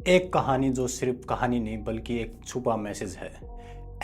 एक कहानी जो सिर्फ कहानी नहीं बल्कि एक छुपा मैसेज है।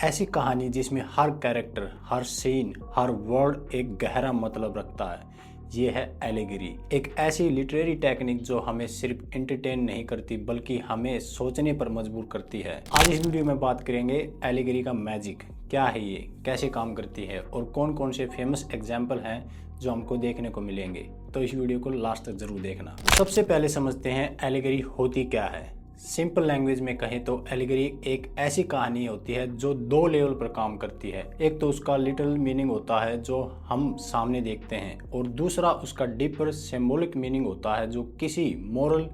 ऐसी कहानी जिसमें हर कैरेक्टर, हर सीन, हर वर्ड एक गहरा मतलब रखता है। ये है एलिगरी, एक ऐसी लिटरेरी टेक्निक जो हमें सिर्फ एंटरटेन नहीं करती बल्कि हमें सोचने पर मजबूर करती है। आज इस वीडियो में बात करेंगे एलिगरी का मैजिक क्या है, ये कैसे काम करती है और कौन कौन से फेमस एग्जाम्पल हैं जो हमको देखने को मिलेंगे। तो इस वीडियो को लास्ट तक जरूर देखना। सबसे पहले समझते हैं एलिगरी होती क्या है। सिंपल लैंग्वेज में कहें तो एलिगरी एक ऐसी कहानी होती है जो दो लेवल पर काम करती है। एक तो उसका लिटरल मीनिंग होता है जो हम सामने देखते हैं, और दूसरा उसका डीपर सिंबॉलिक मीनिंग होता है जो किसी मोरल,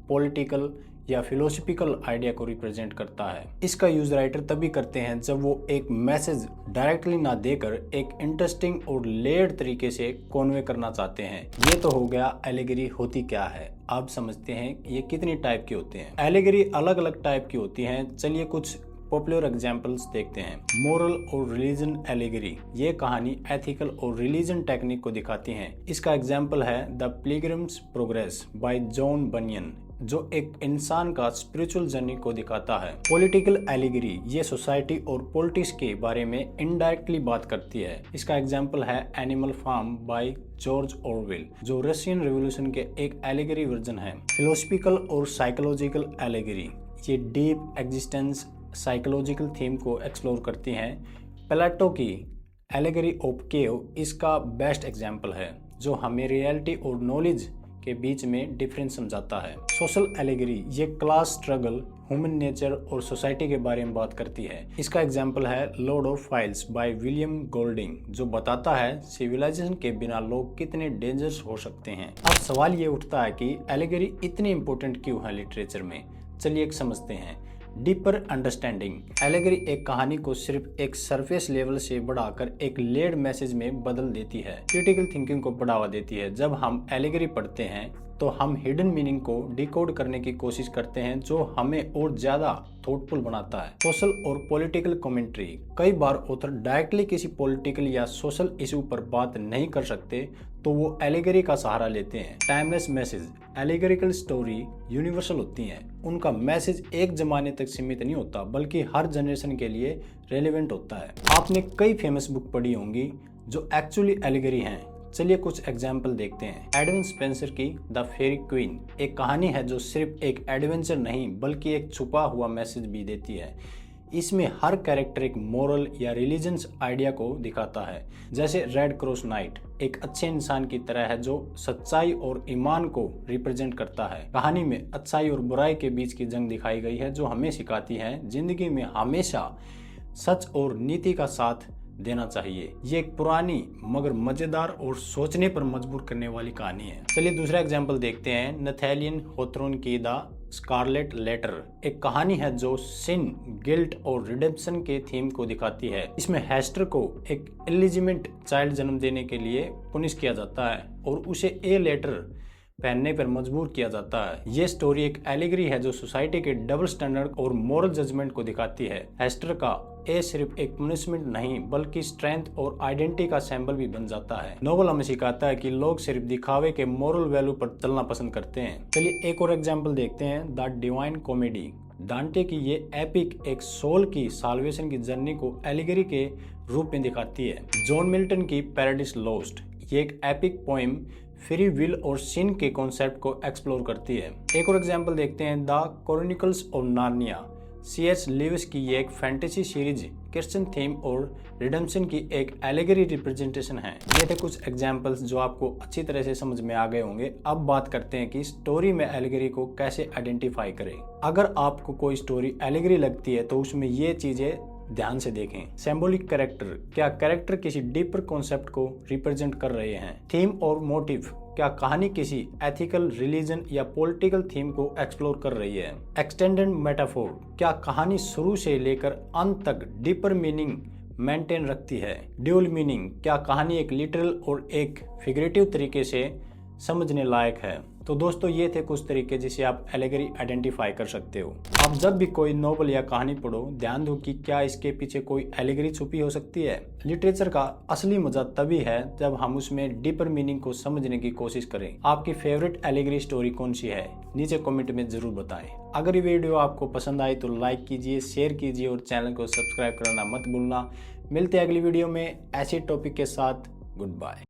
पॉलिटिकल या फिलोसफिकल आइडिया को रिप्रेजेंट करता है। इसका यूज राइटर तभी करते हैं जब वो एक मैसेज डायरेक्टली ना देकर एक इंटरेस्टिंग और लेयर्ड तरीके से कन्वे करना चाहते हैं। ये तो हो गया एलिगरी होती क्या है। अब समझते हैं ये कितनी टाइप के होते हैं। एलिगरी अलग अलग टाइप की होती हैं। चलिए कुछ पॉपुलर एग्जाम्पल्स देखते हैं। मोरल और रिलीजन एलिगरी, ये कहानी एथिकल और रिलीजन टेक्निक को दिखाती है। इसका एग्जाम्पल है the pilgrim's progress by John Bunyan, जो एक इंसान का स्पिरिचुअल जर्नी को दिखाता है। पॉलिटिकल एलिगरी, ये सोसाइटी और पॉलिटिक्स के बारे में इनडायरेक्टली बात करती है। इसका एग्जाम्पल है Animal Farm by George Orwell, जो रशियन रेवोल्यूशन के एक एलिगरी वर्जन है। फिलोसफिकल और साइकोलॉजिकल एलिगरी, ये डीप एग्जिस्टेंस साइकोलॉजिकल थीम को एक्सप्लोर करती हैं। प्लेटो की एलिगरी ऑफ केव इसका बेस्ट एग्जाम्पल है, जो हमें रियलिटी और नॉलेज के बीच में डिफरेंस समझाता है। सोशल एलिगरी, ये क्लास स्ट्रगल, ह्यूमन नेचर और सोसाइटी के बारे में बात करती है। इसका एग्जाम्पल है Lord of files by William Golding, जो बताता है सिविलाइजेशन के बिना लोग कितने डेंजरस हो सकते हैं। अब सवाल ये उठता है कि एलिगरी इतनी इंपॉर्टेंट क्यों है लिटरेचर में। चलिए समझते हैं। डीपर अंडरस्टैंडिंग, एलिगरी एक कहानी को सिर्फ एक सरफेस लेवल से बढ़ाकर एक लेयर्ड मैसेज में बदल देती है। क्रिटिकल थिंकिंग को बढ़ावा देती है। जब हम एलिगरी पढ़ते हैं तो हम हिडन मीनिंग को डिकोड करने की कोशिश करते हैं, जो हमें और ज्यादा थॉटफुल बनाता है। सोशल और पॉलिटिकल कमेंट्री, कई बार ऑथर डायरेक्टली किसी पॉलिटिकल या सोशल इशू पर बात नहीं कर सकते तो वो एलिगरी का सहारा लेते हैं। टाइमलेस मैसेज, एलिगरिकल स्टोरी यूनिवर्सल होती हैं। उनका मैसेज एक जमाने तक सीमित नहीं होता बल्कि हर जनरेशन के लिए रेलेवेंट होता है। आपने कई फेमस बुक पढ़ी होंगी जो एक्चुअली एलिगरी हैं। चलिए कुछ एग्जाम्पल देखते हैं। एडवन स्पेंसर की द फेरी क्वीन एक कहानी है जो सिर्फ एक एडवेंचर नहीं बल्कि एक छुपा हुआ मैसेज भी देती है। इसमें हर कैरेक्टर एक मोरल या रिलीजियस आइडिया को दिखाता है। जैसे रेड क्रॉस नाइट एक अच्छे इंसान की तरह है जो सच्चाई और ईमान को रिप्रेजेंट करता है। कहानी में अच्छाई और बुराई के बीच की जंग दिखाई गई है, जो हमें सिखाती है जिंदगी में हमेशा सच और नीति का साथ देना चाहिए। ये एक पुरानी मगर मजेदार और सोचने पर मजबूर करने वाली कहानी है। चलिए दूसरा एग्जाम्पल देखते हैं। नथैलियन होथरोन की द स्कारलेट लेटर एक कहानी है जो सिन, गिल्ट और रिडेम्पशन के थीम को दिखाती है। इसमें हेस्टर को एक इलिजिमेंट चाइल्ड जन्म देने के लिए पुनिश किया जाता है और उसे ए लेटर पहनने पर मजबूर किया जाता है। ये स्टोरी एक एलिगरी है जो सोसाइटी के डबल स्टैंडर्ड और मोरल जजमेंट को दिखाती है। हेस्टर का ए सिर्फ एक पनिशमेंट नहीं बल्कि स्ट्रेंथ और आइडेंटिटी का सिंबल भी बन जाता है। नोवेल हमें सिखाता है कि लोग सिर्फ दिखावे के मोरल वैल्यू पर चलना पसंद करते हैं। चलिए एक और एग्जाम्पल देखते हैं। द डिवाइन कॉमेडी, डांटे की ये एपिक एक सोल की साल्वेशन की जर्नी को एलिगरी के रूप में दिखाती है। जॉन मिल्टन की पैराडाइस लॉस्ट, ये एक एपिक पोएम फ्री विल और सिन के कॉन्सेप्ट को एक्सप्लोर करती है। एक और एग्जाम्पल देखते हैं। The Chronicles of Narnia, C.S. Lewis की ये एक फैंटेसी सीरीज क्रिश्चियन थीम और रिडेम्पशन की एक एलिगरी रिप्रेजेंटेशन है। ये थे कुछ एग्जाम्पल्स जो आपको अच्छी तरह से समझ में आ गए होंगे। अब बात करते हैं कि स्टोरी में एलिगरी को कैसे आइडेंटिफाई करें। अगर आपको कोई स्टोरी एलिगरी लगती है तो उसमें ये चीजें ध्यान से देखें। सिंबॉलिक कैरेक्टर, क्या कैरेक्टर किसी डीपर कॉन्सेप्ट को रिप्रेजेंट कर रहे हैं। थीम और मोटिव, क्या कहानी किसी एथिकल, रिलीजन या पॉलिटिकल थीम को एक्सप्लोर कर रही है। एक्सटेंडेड मेटाफोर, क्या कहानी शुरू से लेकर अंत तक डीपर मीनिंग मेंटेन रखती है। ड्यूअल मीनिंग, क्या कहानी एक लिटरल और एक फिगरेटिव तरीके से समझने लायक है। तो दोस्तों ये थे कुछ तरीके जिससे आप एलेगरी आइडेंटिफाई कर सकते हो। आप जब भी कोई नोवेल या कहानी पढ़ो ध्यान दो कि क्या इसके पीछे कोई एलेगरी छुपी हो सकती है। लिटरेचर का असली मजा तभी है जब हम उसमें डीपर मीनिंग को समझने की कोशिश करें। आपकी फेवरेट एलेगरी स्टोरी कौन सी है नीचे कमेंट में जरूर बताएं। अगर ये वीडियो आपको पसंद आई तो लाइक कीजिए, शेयर कीजिए और चैनल को सब्सक्राइब करना मत भूलना। मिलते हैं अगली वीडियो में ऐसे टॉपिक के साथ। Good bye.